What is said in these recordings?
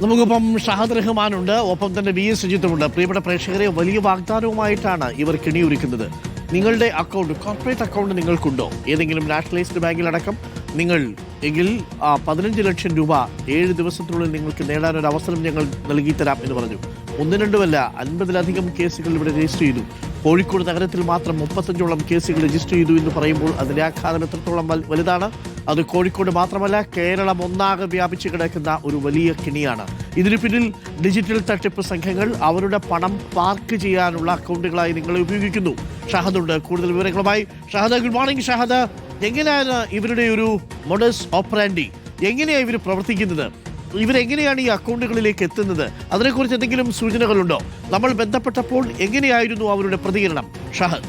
നമുക്കിപ്പം ഷഹദ് റഹ്മാനുണ്ട്, ഒപ്പം തന്നെ വി എസ് സുജിത്തുമുണ്ട്. പ്രിയപ്പെട്ട പ്രേക്ഷകരെ, വലിയ വാഗ്ദാനവുമായിട്ടാണ് ഇവർ കിണിയൊരുക്കുന്നത്. നിങ്ങളുടെ അക്കൗണ്ട്, കോർപ്പറേറ്റ് അക്കൗണ്ട് നിങ്ങൾക്കുണ്ടോ ഏതെങ്കിലും നാഷണലൈസ്ഡ് ബാങ്കിലടക്കം നിങ്ങൾ എങ്കിൽ 15 ലക്ഷം രൂപ 7 ദിവസത്തിനുള്ളിൽ നിങ്ങൾക്ക് നേടാനൊരു അവസരം ഞങ്ങൾ നൽകിത്തരാം എന്ന് പറഞ്ഞു. 1-2 50-ലധികം കേസുകൾ ഇവിടെ രജിസ്റ്റർ ചെയ്തു. കോഴിക്കോട് നഗരത്തിൽ മാത്രം 35ഓളം കേസുകൾ രജിസ്റ്റർ ചെയ്തു എന്ന് പറയുമ്പോൾ അതിൻ്റെ ആഘാതം എത്രത്തോളം വലുതാണ്. അത് കോഴിക്കോട് മാത്രമല്ല, കേരളം ഒന്നാകെ വ്യാപിച്ചു കിടക്കുന്ന ഒരു വലിയ കിണിയാണ്. ഇതിനു പിന്നിൽ ഡിജിറ്റൽ തട്ടിപ്പ് സംഘങ്ങൾ അവരുടെ പണം പാർക്ക് ചെയ്യാനുള്ള അക്കൗണ്ടുകളായി നിങ്ങളെ ഉപയോഗിക്കുന്നു. ഷഹദുണ്ട് കൂടുതൽ വിവരങ്ങളുമായി. Shahad, good morning. ഷഹദ്, എങ്ങനെയാണ് ഇവരുടെ ഒരു മോഡസ് ഓപ്പറാൻഡി, എങ്ങനെയാണ് ഇവർ പ്രവർത്തിക്കുന്നത്, ഇവരെങ്ങനെയാണ് ഈ അക്കൗണ്ടുകളിലേക്ക് എത്തുന്നത്, അതിനെക്കുറിച്ച് എന്തെങ്കിലും സൂചനകളുണ്ടോ? നമ്മൾ ബന്ധപ്പെട്ടപ്പോൾ എങ്ങനെയായിരുന്നു അവരുടെ പ്രതികരണം? ഷഹദ്.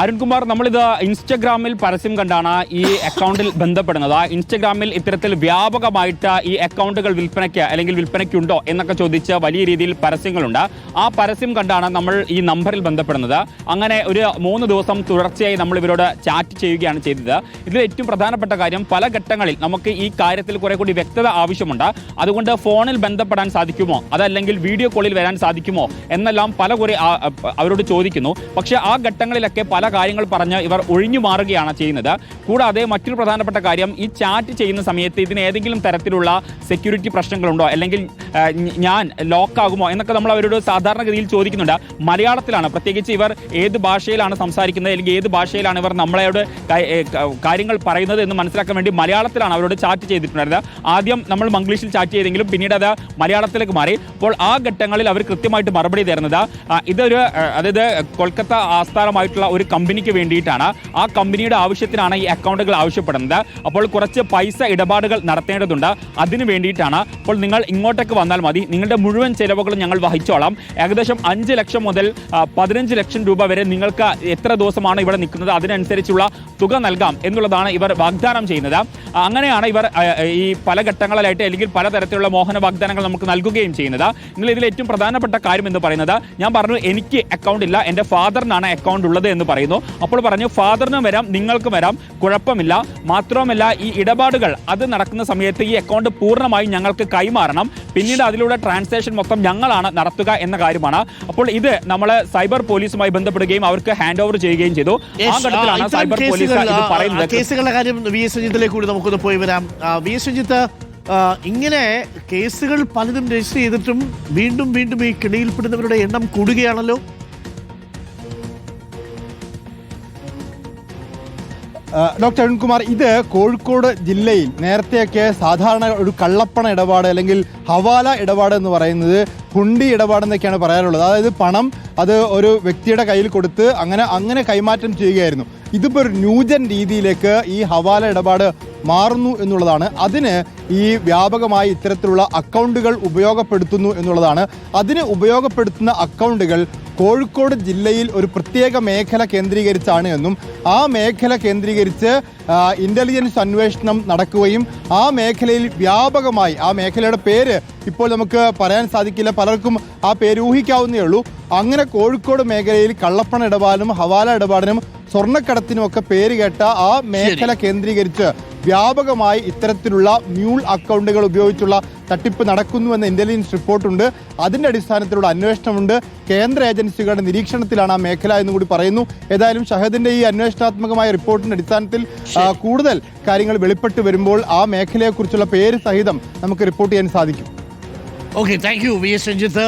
അരുൺകുമാർ, നമ്മളിത് ഇൻസ്റ്റഗ്രാമിൽ പരസ്യം കണ്ടാണ് ഈ അക്കൗണ്ടിൽ ബന്ധപ്പെടുന്നത്. ഇൻസ്റ്റഗ്രാമിൽ ഇത്തരത്തിൽ വ്യാപകമായിട്ട് ഈ അക്കൗണ്ടുകൾ വിൽപ്പനയ്ക്ക് അല്ലെങ്കിൽ വിൽപ്പനയ്ക്കുണ്ടോ എന്നൊക്കെ ചോദിച്ച് വലിയ രീതിയിൽ പരസ്യങ്ങളുണ്ട്. ആ പരസ്യം കണ്ടാണ് നമ്മൾ ഈ നമ്പറിൽ ബന്ധപ്പെടുന്നത്. അങ്ങനെ ഒരു 3 ദിവസം തുടർച്ചയായി നമ്മൾ ഇവരോട് ചാറ്റ് ചെയ്യുകയാണ് ചെയ്തത്. ഇതിൽ ഏറ്റവും പ്രധാനപ്പെട്ട കാര്യം, പല ഘട്ടങ്ങളിൽ നമുക്ക് ഈ കാര്യത്തിൽ കുറെ കൂടി വ്യക്തത ആവശ്യമുണ്ട്. അതുകൊണ്ട് ഫോണിൽ ബന്ധപ്പെടാൻ സാധിക്കുമോ, അതല്ലെങ്കിൽ വീഡിയോ കോളിൽ വരാൻ സാധിക്കുമോ എന്നെല്ലാം അവരോട് ചോദിക്കുന്നു. പക്ഷേ ആ ഘട്ടങ്ങളിലൊക്കെ പല കാര്യങ്ങൾ പറഞ്ഞ് ഇവർ ഒഴിഞ്ഞു മാറുകയാണ് ചെയ്യുന്നത്. കൂടാതെ മറ്റൊരു പ്രധാനപ്പെട്ട കാര്യം, ഈ ചാറ്റ് ചെയ്യുന്ന സമയത്ത് ഇതിന് ഏതെങ്കിലും തരത്തിലുള്ള സെക്യൂരിറ്റി പ്രശ്നങ്ങളുണ്ടോ, അല്ലെങ്കിൽ ഞാൻ ലോക്കാകുമോ എന്നൊക്കെ നമ്മൾ അവരോട് സാധാരണഗതിയിൽ ചോദിക്കുന്നുണ്ട്. മലയാളത്തിലാണ്, പ്രത്യേകിച്ച് ഇവർ ഏത് ഭാഷയിലാണ് സംസാരിക്കുന്നത്, അല്ലെങ്കിൽ ഏത് ഭാഷയിലാണ് ഇവർ നമ്മളോട് കാര്യങ്ങൾ പറയുന്നത് എന്ന് മനസ്സിലാക്കാൻ വേണ്ടി മലയാളത്തിലാണ് അവരോട് ചാറ്റ് ചെയ്തിട്ടുണ്ടായിരുന്നത്. ആദ്യം നമ്മൾ മംഗ്ലീഷിൽ ചാറ്റ് ചെയ്തെങ്കിലും പിന്നീട് അത് മലയാളത്തിലേക്ക് മാറി. അപ്പോൾ ആ ഘട്ടങ്ങളിൽ അവർ കൃത്യമായിട്ട് മറുപടി തരുന്നത് ഇതൊരു, അതായത് കൊൽക്കത്ത ആസ്ഥാനമായിട്ടുള്ള ഒരു കമ്പനിക്ക് വേണ്ടിയിട്ടാണ്. ആ കമ്പനിയുടെ ആവശ്യത്തിനാണ് ഈ അക്കൗണ്ടുകൾ ആവശ്യപ്പെടുന്നത്. അപ്പോൾ കുറച്ച് പൈസ ഇടപാടുകൾ നടത്തേണ്ടതുണ്ട്, അതിനു വേണ്ടിയിട്ടാണ്. അപ്പോൾ നിങ്ങൾ ഇങ്ങോട്ടേക്ക് വന്നാൽ മതി, നിങ്ങളുടെ മുഴുവൻ ചെലവുകളും ഞങ്ങൾ വഹിച്ചോളാം. ഏകദേശം 5 ലക്ഷം മുതൽ 15 ലക്ഷം രൂപ വരെ നിങ്ങൾക്ക് എത്ര ദിവസമാണ് ഇവിടെ നിൽക്കുന്നത് അതിനനുസരിച്ചുള്ള തുക നൽകാം എന്നുള്ളതാണ് ഇവർ വാഗ്ദാനം ചെയ്യുന്നത്. അങ്ങനെയാണ് ഇവർ ഈ പല ഘട്ടങ്ങളിലായിട്ട് അല്ലെങ്കിൽ പലതരത്തിലുള്ള മോഹന വാഗ്ദാനങ്ങൾ നമുക്ക് നൽകുകയും ചെയ്യുന്നത്. നിങ്ങൾ ഇതിൽ ഏറ്റവും പ്രധാനപ്പെട്ട കാര്യം എന്ന് പറയുന്നത്, ഞാൻ പറഞ്ഞു എനിക്ക് അക്കൗണ്ട് ഇല്ല, എൻ്റെ ഫാദറിനാണ് അക്കൗണ്ട് ഉള്ളത് എന്ന് പറയുന്നു. അപ്പോൾ പറഞ്ഞു, ഫാദറിനും വരാം, നിങ്ങൾക്കും വരാം, കുഴപ്പമില്ല. മാത്രവുമല്ല, ഈ ഇടപാടുകൾ അത് നടക്കുന്ന സമയത്ത് ഈ അക്കൗണ്ട് പൂർണ്ണമായും ഞങ്ങൾക്ക് കൈമാറണം, പിന്നീട് അതിലൂടെ ട്രാൻസാക്ഷൻ മൊത്തം ഞങ്ങളാണ് നടത്തുക എന്ന കാര്യമാണ്. അപ്പോൾ ഇത് നമ്മൾ സൈബർ പോലീസുമായി ബന്ധപ്പെടുകയും അവർക്ക് ഹാൻഡ് ഓവർ ചെയ്യുകയും ചെയ്തു. ആ ഘട്ടത്തിലാണ് സൈബർ പോലീസ് ഇത് പറയുന്നത്. കേസുകളുടെ കാര്യം വി എസ് സുജിത്തിലേക്ക് കൂടി നമുക്കൊന്ന് പോയി വരാം. വി എസ് സുജിത്ത്, ഇങ്ങനെ കേസുകൾ പലതും രജിസ്റ്റർ ചെയ്തിട്ടും വീണ്ടും വീണ്ടും ഈ കിണിയിൽപ്പെടുന്നവരുടെ എണ്ണം കൂടുകയാണല്ലോ. ഡോക്ടർ അരുൺകുമാർ, ഇത് കോഴിക്കോട് ജില്ലയിൽ നേരത്തെയൊക്കെ സാധാരണ ഒരു കള്ളപ്പണ ഇടപാട് അല്ലെങ്കിൽ ഹവാല ഇടപാട് എന്ന് പറയുന്നത് ഹുണ്ടി ഇടപാടെന്നൊക്കെയാണ് പറയാറുള്ളത്. അതായത് പണം അത് ഒരു വ്യക്തിയുടെ കയ്യിൽ കൊടുത്ത് അങ്ങനെ കൈമാറ്റം ചെയ്യുകയായിരുന്നു. ഇതിപ്പോൾ ഒരു ന്യൂജൻ രീതിയിലേക്ക് ഈ ഹവാല ഇടപാട് മാറുന്നു എന്നുള്ളതാണ്. അതിന് ഈ വ്യാപകമായി ഇത്തരത്തിലുള്ള അക്കൗണ്ടുകൾ ഉപയോഗപ്പെടുത്തുന്നു എന്നുള്ളതാണ്. അതിന് ഉപയോഗപ്പെടുത്തുന്ന അക്കൗണ്ടുകൾ കോഴിക്കോട് ജില്ലയിൽ ഒരു പ്രത്യേക മേഖല കേന്ദ്രീകരിച്ചാണ് എന്നും ആ മേഖല കേന്ദ്രീകരിച്ച് ഇൻ്റലിജൻസ് അന്വേഷണം നടക്കുകയും ആ മേഖലയിൽ വ്യാപകമായി, ആ മേഖലയുടെ പേര് ഇപ്പോൾ നമുക്ക് പറയാൻ സാധിക്കില്ല, പലർക്കും ആ പേര് ഊഹിക്കാവുന്നേ ഉള്ളൂ, അങ്ങനെ കോഴിക്കോട് മേഖലയിൽ കള്ളപ്പണ ഇടപാടിനും ഹവാല ഇടപാടിനും സ്വർണ്ണക്കടത്തിനുമൊക്കെ പേര് കേട്ട ആ മേഖല കേന്ദ്രീകരിച്ച് വ്യാപകമായി ഇത്തരത്തിലുള്ള മ്യൂൾ അക്കൗണ്ടുകൾ ഉപയോഗിച്ചുള്ള തട്ടിപ്പ് നടക്കുന്നുവെന്ന ഇന്റലിജൻസ് റിപ്പോർട്ടുണ്ട്. അതിൻ്റെ അടിസ്ഥാനത്തിലുള്ള അന്വേഷണമുണ്ട്. കേന്ദ്ര ഏജൻസികളുടെ നിരീക്ഷണത്തിലാണ് ആ മേഖല എന്ന് കൂടി പറയുന്നു. ഏതായാലും ഷഹദിന്റെ ഈ അന്വേഷണാത്മകമായ റിപ്പോർട്ടിന്റെ അടിസ്ഥാനത്തിൽ കൂടുതൽ കാര്യങ്ങൾ വെളിപ്പെട്ട് വരുമ്പോൾ ആ മേഖലയെക്കുറിച്ചുള്ള പേര് സഹിതം നമുക്ക് റിപ്പോർട്ട് ചെയ്യാൻ സാധിക്കും. Okay, thank you V S Ranjith.